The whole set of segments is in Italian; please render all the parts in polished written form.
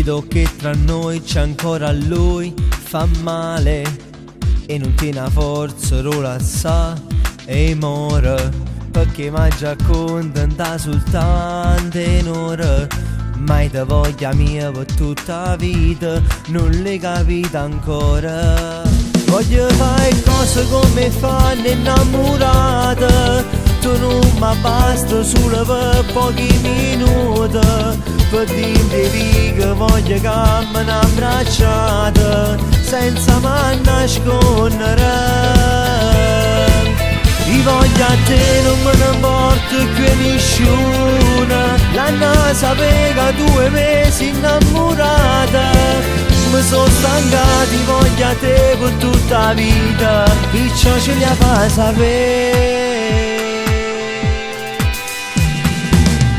vedo che tra noi c'è ancora lui, fa male e non tiene la forza, rola sa e muore, perché mi già contenta soltanto in ora. Mai da voglia mia per tutta la vita, non le capite ancora. Voglio fare cose come fanno innamorate, tu non mi basta solo per pochi minuti, per dirti che voglio che mi abbracciate senza mai nascondere. Io voglio a te, non me ne importa più nessuno, l'anno sapeva 2 mesi innamorata. Mi sono stancati, voglio a te per tutta la vita, perciò ce la fa sapere.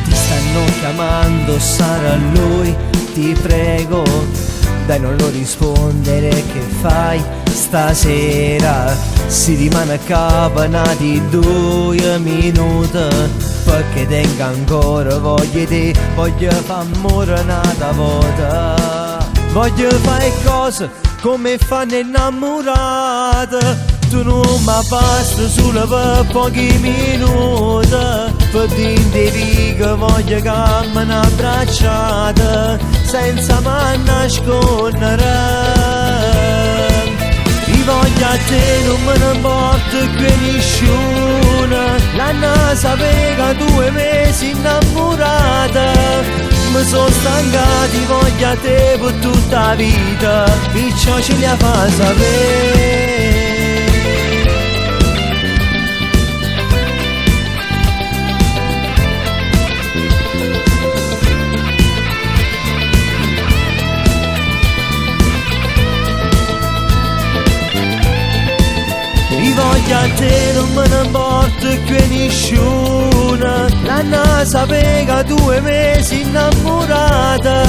Ti stanno chiamando, sarà lui, ti prego, dai non lo rispondere, che fai stasera? Si rimane a capo nati 2 minuti, perché tengo ancora voglia di te, voglio fare amore nata volta. Voglio fare cose come fanno innamorate, tu non mi basta solo per pochi minuti, per dirti che voglio che mi abbracciate senza mai nascondere. Io voglio a te, non me ne importa più nessuno, l'anno sapeva 2 mesi innamorata. Mi sono stancati, voglio a te per tutta la vita, perciò ce la fa sapere. Io voglio a te, non me ne importa più nessuno, l'anno sapeva 2 mesi innamorata.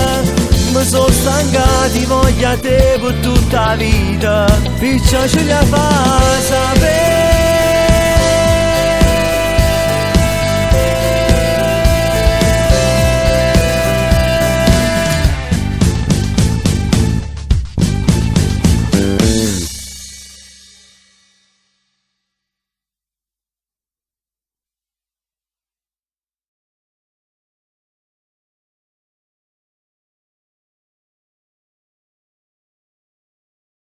Mi sono stancati, voglio a te per tutta la vita, perciò ce la fa sapere.